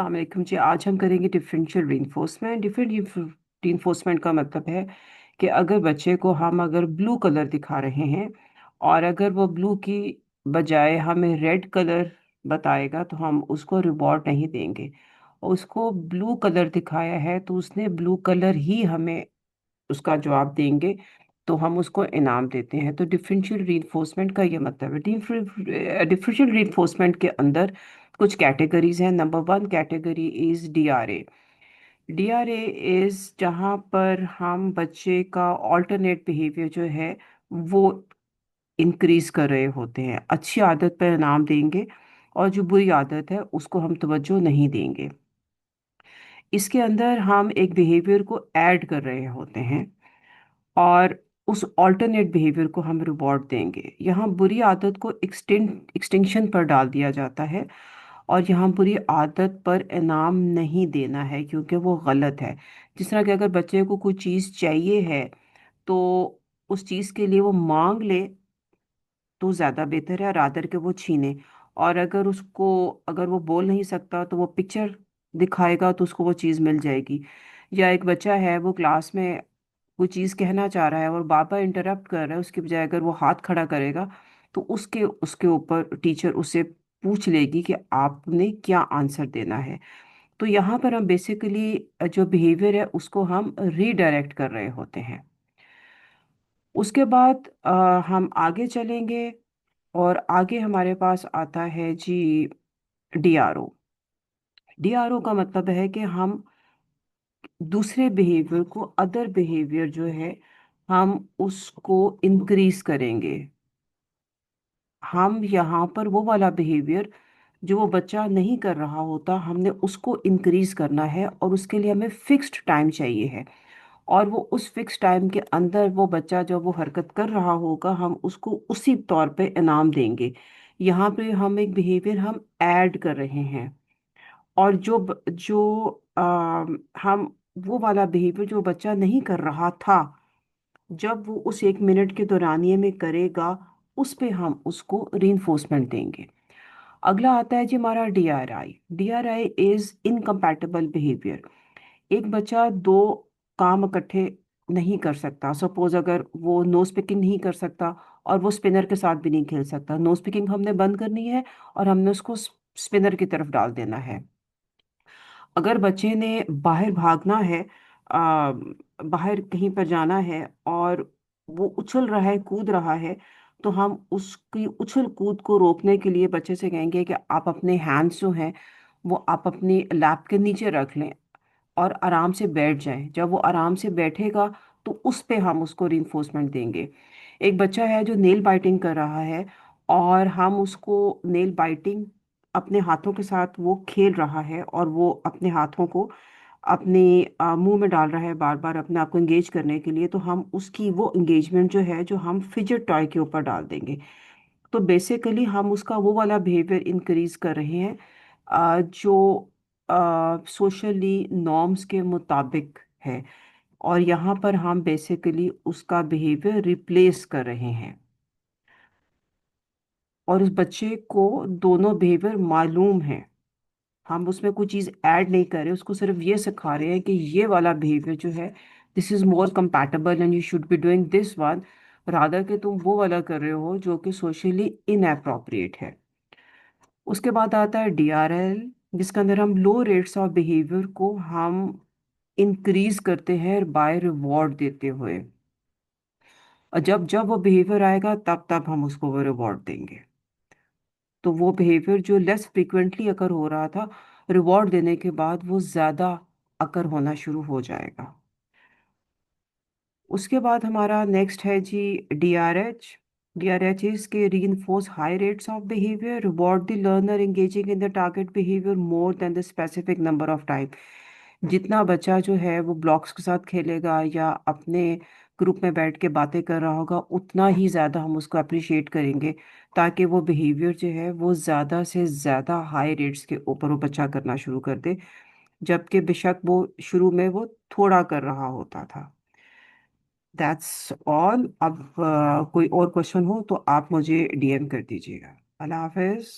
अस्सलाम जी। आज हम करेंगे डिफरेंशियल रीइंफोर्समेंट। रीइंफोर्समेंट का मतलब है कि अगर बच्चे को हम अगर ब्लू कलर दिखा रहे हैं और अगर वो ब्लू की बजाय हमें रेड कलर बताएगा तो हम उसको रिवॉर्ड नहीं देंगे। और उसको ब्लू कलर दिखाया है तो उसने ब्लू कलर ही हमें उसका जवाब देंगे तो हम उसको इनाम देते हैं। तो डिफरेंशियल रीइंफोर्समेंट का ये मतलब है। डिफरेंशियल रीइंफोर्समेंट के अंदर कुछ कैटेगरीज हैं। Number one category is DRA. DRA is जहाँ पर हम बच्चे का ऑल्टरनेट बिहेवियर जो है वो इंक्रीज कर रहे होते हैं। अच्छी आदत पर इनाम देंगे और जो बुरी आदत है उसको हम तवज्जो नहीं देंगे। इसके अंदर हम एक बिहेवियर को ऐड कर रहे होते हैं और उस ऑल्टरनेट बिहेवियर को हम रिवॉर्ड देंगे। यहाँ बुरी आदत को एक्सटिंक्शन पर डाल दिया जाता है और यहाँ बुरी आदत पर इनाम नहीं देना है क्योंकि वो गलत है। जिस तरह कि अगर बच्चे को कोई चीज़ चाहिए है तो उस चीज़ के लिए वो मांग ले तो ज़्यादा बेहतर है रादर के वो छीने। और अगर वो बोल नहीं सकता तो वो पिक्चर दिखाएगा तो उसको वो चीज़ मिल जाएगी। या एक बच्चा है वो क्लास में कोई चीज़ कहना चाह रहा है और बार बार इंटरप्ट कर रहा है, उसके बजाय अगर वो हाथ खड़ा करेगा तो उसके उसके ऊपर टीचर उससे पूछ लेगी कि आपने क्या आंसर देना है। तो यहाँ पर हम बेसिकली जो बिहेवियर है उसको हम रीडायरेक्ट कर रहे होते हैं। उसके बाद हम आगे चलेंगे और आगे हमारे पास आता है जी डीआरओ। डीआरओ का मतलब है कि हम दूसरे बिहेवियर को अदर बिहेवियर जो है हम उसको इंक्रीज करेंगे। हम यहाँ पर वो वाला बिहेवियर जो वो बच्चा नहीं कर रहा होता हमने उसको इंक्रीज करना है और उसके लिए हमें फिक्स्ड टाइम चाहिए है। और वो उस फिक्स टाइम के अंदर वो बच्चा जो वो हरकत कर रहा होगा हम उसको उसी तौर पे इनाम देंगे। यहाँ पे हम एक बिहेवियर हम ऐड कर रहे हैं और हम वो वाला बिहेवियर जो बच्चा नहीं कर रहा था जब वो उस 1 मिनट के दौरानिए में करेगा उस पे हम उसको रीइंफोर्समेंट देंगे। अगला आता है जी हमारा DRI. DRI is incompatible behaviour. एक बच्चा दो काम इकट्ठे नहीं कर सकता। सपोज अगर वो नोज पिकिंग नहीं कर सकता और वो स्पिनर के साथ भी नहीं खेल सकता। नोज पिकिंग हमने बंद करनी है और हमने उसको स्पिनर की तरफ डाल देना है। अगर बच्चे ने बाहर भागना है, बाहर कहीं पर जाना है और वो उछल रहा है कूद रहा है तो हम उसकी उछल कूद को रोकने के लिए बच्चे से कहेंगे कि आप अपने हैंड्स जो हैं वो आप अपनी लैप के नीचे रख लें और आराम से बैठ जाएं। जब वो आराम से बैठेगा तो उस पे हम उसको रिइंफोर्समेंट देंगे। एक बच्चा है जो नेल बाइटिंग कर रहा है और हम उसको नेल बाइटिंग अपने हाथों के साथ वो खेल रहा है और वो अपने हाथों को अपने मुंह में डाल रहा है बार बार अपने आप को एंगेज करने के लिए तो हम उसकी वो एंगेजमेंट जो है जो हम फिजेट टॉय के ऊपर डाल देंगे। तो बेसिकली हम उसका वो वाला बिहेवियर इंक्रीज कर रहे हैं जो सोशली नॉर्म्स के मुताबिक है। और यहाँ पर हम बेसिकली उसका बिहेवियर रिप्लेस कर रहे हैं और उस बच्चे को दोनों बिहेवियर मालूम है। हम उसमें कोई चीज़ ऐड नहीं कर रहे, उसको सिर्फ ये सिखा रहे हैं कि ये वाला बिहेवियर जो है this is more compatible and you should be doing this one rather कि तुम वो वाला कर रहे हो जो कि सोशली इनएप्रोप्रिएट है। उसके बाद आता है डीआरएल जिसके अंदर हम लो रेट्स ऑफ बिहेवियर को हम इंक्रीज करते हैं बाय रिवॉर्ड देते हुए। और जब जब वो बिहेवियर आएगा तब तब हम उसको वो रिवॉर्ड देंगे। तो वो बिहेवियर जो लेस फ्रिक्वेंटली अकर हो रहा था रिवॉर्ड देने के बाद वो ज़्यादा अकर होना शुरू हो जाएगा। उसके बाद हमारा नेक्स्ट है जी डीआरएच। डीआरएच इज के reinforce high rates of behaviour reward the learner engaging in the target behaviour more than the specific number of time. जितना बच्चा जो है वो ब्लॉक्स के साथ खेलेगा या अपने ग्रुप में बैठ के बातें कर रहा होगा उतना ही ज़्यादा हम उसको अप्रिशिएट करेंगे ताकि वो बिहेवियर जो है वो ज़्यादा से ज़्यादा हाई रेट्स के ऊपर वो बच्चा करना शुरू कर दे जबकि बेशक वो शुरू में वो थोड़ा कर रहा होता था। That's all. अब कोई और क्वेश्चन हो तो आप मुझे डीएम कर दीजिएगा। अल्लाह हाफिज।